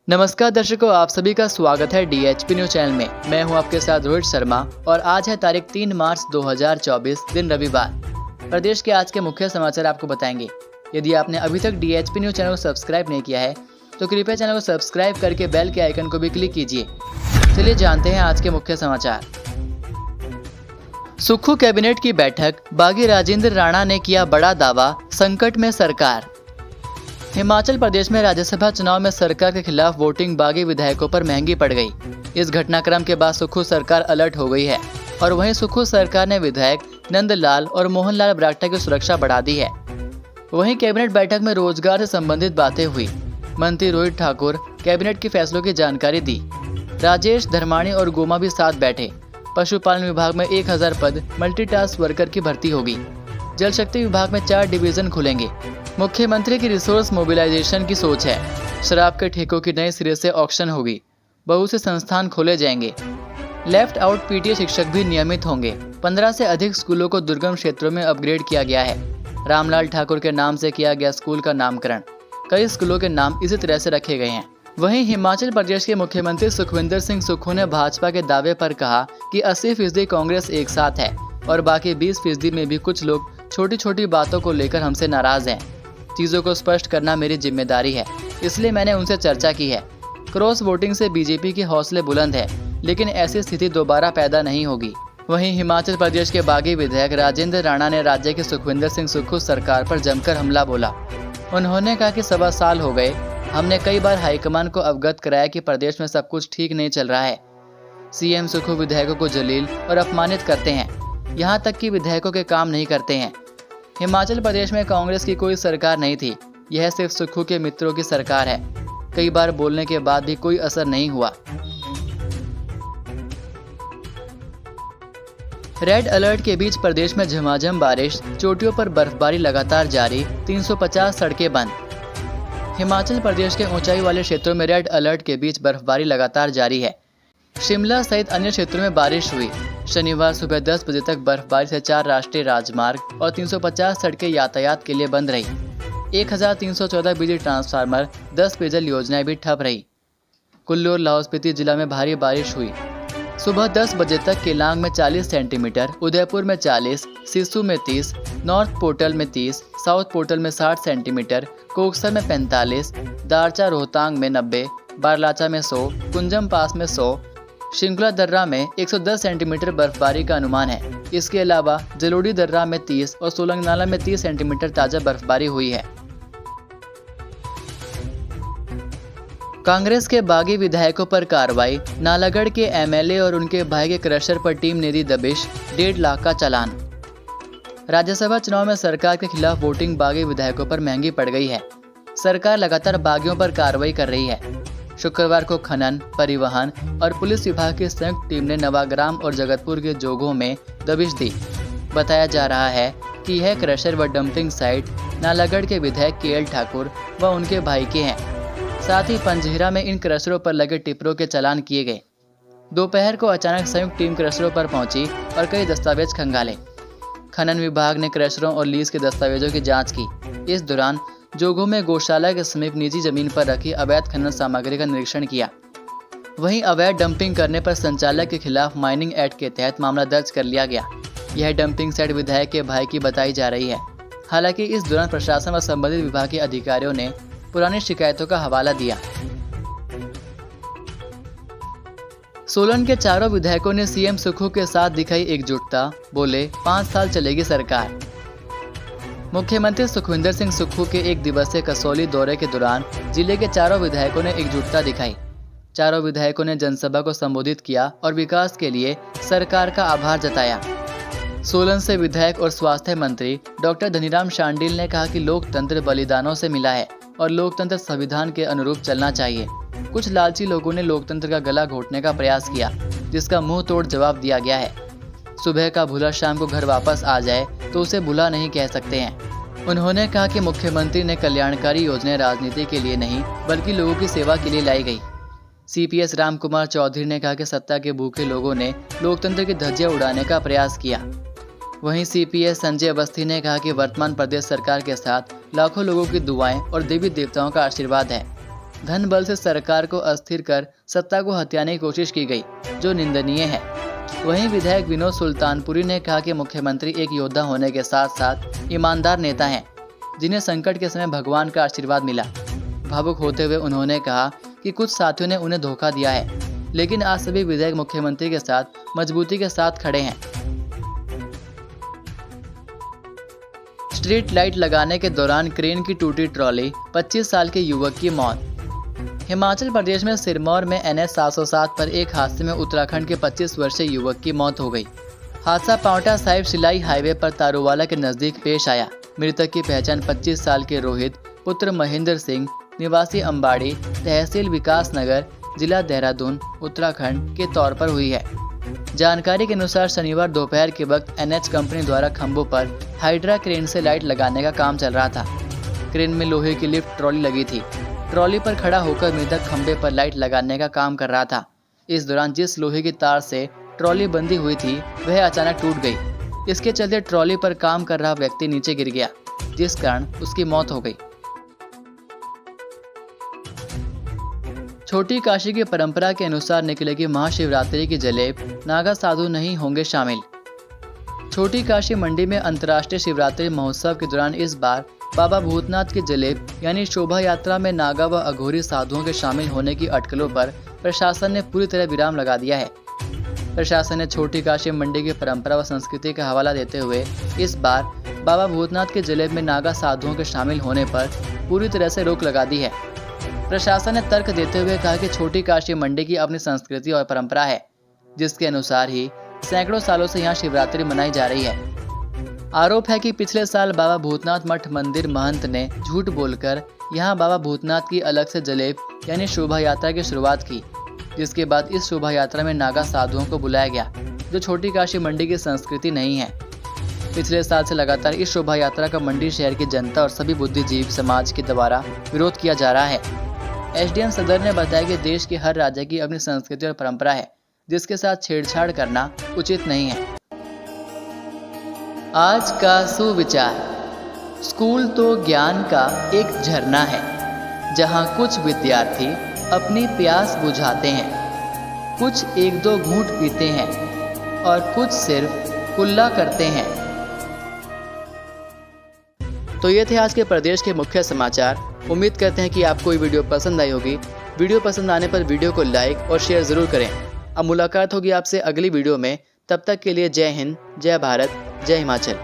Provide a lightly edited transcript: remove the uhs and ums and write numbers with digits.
नमस्कार दर्शकों, आप सभी का स्वागत है DHP न्यूज चैनल में। मैं हूं आपके साथ रोहित शर्मा और आज है तारीख 3 मार्च 2024 दिन रविवार। प्रदेश के आज के मुख्य समाचार आपको बताएंगे। यदि आपने अभी तक DHP न्यूज चैनल को सब्सक्राइब नहीं किया है तो कृपया चैनल को सब्सक्राइब करके बेल के आइकन को भी क्लिक कीजिए। चलिए जानते हैं आज के मुख्य समाचार। सुक्खू कैबिनेट की बैठक, बागी राजेंद्र राणा ने किया बड़ा दावा, संकट में सरकार। हिमाचल प्रदेश में राज्यसभा चुनाव में सरकार के खिलाफ वोटिंग बागी विधायकों पर महंगी पड़ गई। इस घटनाक्रम के बाद सुक्खू सरकार अलर्ट हो गई है और वहीं सुक्खू सरकार ने विधायक नंदलाल और मोहनलाल ब्राक्टा की सुरक्षा बढ़ा दी है। वहीं कैबिनेट बैठक में रोजगार से संबंधित बातें हुई। मंत्री रोहित ठाकुर कैबिनेट के फैसलों की जानकारी दी। राजेश धर्माणी और गोमा भी साथ बैठे। पशुपालन विभाग में 1000 पद मल्टीटास्क वर्कर की भर्ती होगी। जल शक्ति विभाग में 4 डिवीजन खुलेंगे। मुख्यमंत्री की रिसोर्स मोबिलाइजेशन की सोच है। शराब के ठेकों की नए सिरे से ऑक्शन होगी। बहुत से संस्थान खोले जाएंगे। लेफ्ट आउट PTA शिक्षक भी नियमित होंगे। 15 से अधिक स्कूलों को दुर्गम क्षेत्रों में अपग्रेड किया गया है। रामलाल ठाकुर के नाम से किया गया स्कूल का नामकरण। कई स्कूलों के नाम इसी तरह से रखे गए हैं। वहीं हिमाचल प्रदेश के मुख्यमंत्री सुखविंदर सिंह सुक्खू ने भाजपा के दावे पर कहा कि 80% कांग्रेस एक साथ है और बाकी 20% में भी कुछ लोग छोटी छोटी बातों को लेकर हमसे नाराज हैं। चीजों को स्पष्ट करना मेरी जिम्मेदारी है, इसलिए मैंने उनसे चर्चा की है। क्रॉस वोटिंग से बीजेपी के हौसले बुलंद है, लेकिन ऐसी स्थिति दोबारा पैदा नहीं होगी। वहीं हिमाचल प्रदेश के बागी विधायक राजेंद्र राणा ने राज्य के सुखविंदर सिंह सुक्खू सरकार पर जमकर हमला बोला। उन्होंने कहा कि 1.25 साल हो गए, हमने कई बार हाईकमान को अवगत कराया कि प्रदेश में सब कुछ ठीक नहीं चल रहा है। CM सुक्खू विधायकों को जलील और अपमानित करते हैं, यहाँ तक कि विधायकों के काम नहीं करते हैं। हिमाचल प्रदेश में कांग्रेस की कोई सरकार नहीं थी, यह सिर्फ सुक्खू के मित्रों की सरकार है। कई बार बोलने के बाद भी कोई असर नहीं हुआ। रेड अलर्ट के बीच प्रदेश में झमाझम बारिश, चोटियों पर बर्फबारी लगातार जारी, 350 सड़कें बंद। हिमाचल प्रदेश के ऊंचाई वाले क्षेत्रों में रेड अलर्ट के बीच बर्फबारी लगातार जारी है। शिमला सहित अन्य क्षेत्रों में बारिश हुई। शनिवार सुबह 10 बजे तक बर्फबारी से 4 राष्ट्रीय राजमार्ग और 350 सड़कें यातायात के लिए बंद रही। 1314 बिजली ट्रांसफार्मर, 10 पेयजल योजनाएं भी ठप रही। कुल्लू और लाहौल स्पीति जिला में भारी बारिश हुई। सुबह 10 बजे तक केलांग में 40 सेंटीमीटर, उदयपुर में 40, सिसु में 30, नॉर्थ पोर्टल में 30, साउथ पोर्टल में 60 सेंटीमीटर, कोकसर में 45, दारचा रोहतांग में 90, बारलाचा में 100, कुंजम पास में 100, शिंकुला दर्रा में 110 सेंटीमीटर बर्फबारी का अनुमान है। इसके अलावा जलोड़ी दर्रा में 30 और सोलंगनाला में 30 सेंटीमीटर ताजा बर्फबारी हुई है। कांग्रेस के बागी विधायकों पर कार्रवाई। नालागढ़ के MLA और उनके भाई के क्रशर पर टीम ने दी दबिश, 1.5 लाख का चालान। राज्यसभा चुनाव में सरकार के खिलाफ वोटिंग बागी विधायकों पर महंगी पड़ गई है। सरकार लगातार बागियों पर कार्रवाई कर रही है। शुक्रवार को खनन, परिवहन और पुलिस विभाग की संयुक्त टीम ने नवाग्राम और जगतपुर के जोगों में दबिश दी। बताया जा रहा है कि यह क्रशर व डंपिंग साइट नालागढ़ के विधायक KL ठाकुर व उनके भाई के हैं। साथ ही पंजहेरा में इन क्रशरों पर लगे टिप्परों के चालान किए गए। दोपहर को अचानक संयुक्त टीम क्रशरों पर पहुंची और कई दस्तावेज खंगाले। खनन विभाग ने क्रशरों और लीज के दस्तावेजों की जाँच की। इस दौरान जोगों में गौशाला के समीप निजी जमीन पर रखी अवैध खनन सामग्री का निरीक्षण किया। वहीं अवैध डंपिंग करने पर संचालक के खिलाफ माइनिंग एक्ट के तहत मामला दर्ज कर लिया गया। यह डंपिंग साइट विधायक के भाई की बताई जा रही है। हालांकि इस दौरान प्रशासन व संबंधित विभाग के अधिकारियों ने पुरानी शिकायतों का हवाला दिया। सोलन के चारों विधायकों ने CM सुक्खू के साथ दिखाई एकजुटता, बोले 5 साल चलेगी सरकार। मुख्यमंत्री सुखविंदर सिंह सुक्खू के 1 दिवसीय कसौली दौरे के दौरान जिले के चारों विधायकों ने एकजुटता दिखाई। चारों विधायकों ने जनसभा को संबोधित किया और विकास के लिए सरकार का आभार जताया। सोलन से विधायक और स्वास्थ्य मंत्री डॉक्टर धनीराम शांडिल ने कहा कि लोकतंत्र बलिदानों से मिला है और लोकतंत्र संविधान के अनुरूप चलना चाहिए। कुछ लालची लोगों ने लोकतंत्र का गला घोटने का प्रयास किया, जिसका मुंह तोड़ जवाब दिया गया है। सुबह का भूला शाम को घर वापस आ जाए तो उसे भूला नहीं कह सकते हैं। उन्होंने कहा कि मुख्यमंत्री ने कल्याणकारी योजनाएं राजनीति के लिए नहीं बल्कि लोगों की सेवा के लिए लाई गई। CPS राम कुमार चौधरी ने कहा कि सत्ता के भूखे लोगों ने लोकतंत्र की धज्जियां उड़ाने का प्रयास किया। वहीं CPS संजय अवस्थी ने कहा कि वर्तमान प्रदेश सरकार के साथ लाखों लोगों की दुआएं और देवी देवताओं का आशीर्वाद है। धन बल से सरकार को अस्थिर कर सत्ता को हथियाने की कोशिश की गई, जो निंदनीय है। वहीं विधायक विनोद सुल्तानपुरी ने कहा कि मुख्यमंत्री एक योद्धा होने के साथ साथ ईमानदार नेता हैं, जिन्हें संकट के समय भगवान का आशीर्वाद मिला। भावुक होते हुए उन्होंने कहा कि कुछ साथियों ने उन्हें धोखा दिया है, लेकिन आज सभी विधायक मुख्यमंत्री के साथ मजबूती के साथ खड़े हैं। स्ट्रीट लाइट लगाने के दौरान क्रेन की टूटी ट्रॉली, 25 साल के युवक की मौत। हिमाचल प्रदेश में सिरमौर में NH 707 पर एक हादसे में उत्तराखंड के 25 वर्षीय युवक की मौत हो गई। हादसा पांवटा साहिब सिलाई हाईवे पर तारूवाला के नजदीक पेश आया। मृतक की पहचान 25 साल के रोहित पुत्र महेंद्र सिंह निवासी अंबाड़ी, तहसील विकास नगर, जिला देहरादून, उत्तराखंड के तौर पर हुई है। जानकारी के अनुसार शनिवार दोपहर के वक्त NH कंपनी द्वारा खंभों पर हाइड्रा क्रेन से लाइट लगाने का काम चल रहा था। क्रेन में लोहे की लिफ्ट ट्रॉली लगी थी। ट्रॉली पर खड़ा होकर मृतक खंभे पर लाइट लगाने का काम कर रहा था। इस दौरान जिस लोहे की तार से ट्रॉली बंधी हुई थी वह अचानक टूट गई। इसके चलते ट्रॉली पर काम कर रहा व्यक्ति नीचे गिर गया, जिस कारण उसकी मौत हो गई। छोटी काशी की परंपरा के अनुसार निकलेगी महाशिवरात्रि की जलेब, नागा साधु नहीं होंगे शामिल। छोटी काशी मंडी में अंतर्राष्ट्रीय शिवरात्रि महोत्सव के दौरान इस बार बाबा भूतनाथ की जलेब यानी शोभा यात्रा में नागा व अघोरी साधुओं के शामिल होने की अटकलों पर प्रशासन ने पूरी तरह विराम लगा दिया है। प्रशासन ने छोटी काशी मंडी की परंपरा व संस्कृति का हवाला देते हुए इस बार बाबा भूतनाथ के जलेब में नागा साधुओं के शामिल होने पर पूरी तरह से रोक लगा दी है। प्रशासन ने तर्क देते हुए कहा कि छोटी काशी मंडी की अपनी संस्कृति और परंपरा है, जिसके अनुसार ही सैकड़ों सालों से यहाँ शिवरात्रि मनाई जा रही है। आरोप है कि पिछले साल बाबा भूतनाथ मठ मंदिर महंत ने झूठ बोलकर यहाँ बाबा भूतनाथ की अलग से जलेब यानी शोभा यात्रा की शुरुआत की, जिसके बाद इस शोभा यात्रा में नागा साधुओं को बुलाया गया, जो छोटी काशी मंडी की संस्कृति नहीं है। पिछले साल से लगातार इस शोभा यात्रा का मंडी शहर की जनता और सभी बुद्धिजीवी समाज के द्वारा विरोध किया जा रहा है। SDM सदर ने बताया कि देश के हर राज्य की अपनी संस्कृति और परंपरा है, जिसके साथ छेड़छाड़ करना उचित नहीं है। आज का सुविचार। स्कूल तो ज्ञान का एक झरना है, जहां कुछ विद्यार्थी अपनी प्यास बुझाते हैं, कुछ एक दो घूंट पीते हैं और कुछ सिर्फ कुल्ला करते हैं। तो ये थे आज के प्रदेश के मुख्य समाचार। उम्मीद करते हैं कि आपको ये वीडियो पसंद आई होगी। वीडियो पसंद आने पर वीडियो को लाइक और शेयर ज़रूर करें। अब मुलाकात होगी आपसे अगली वीडियो में। तब तक के लिए जय हिंद, जय भारत, जय हिमाचल।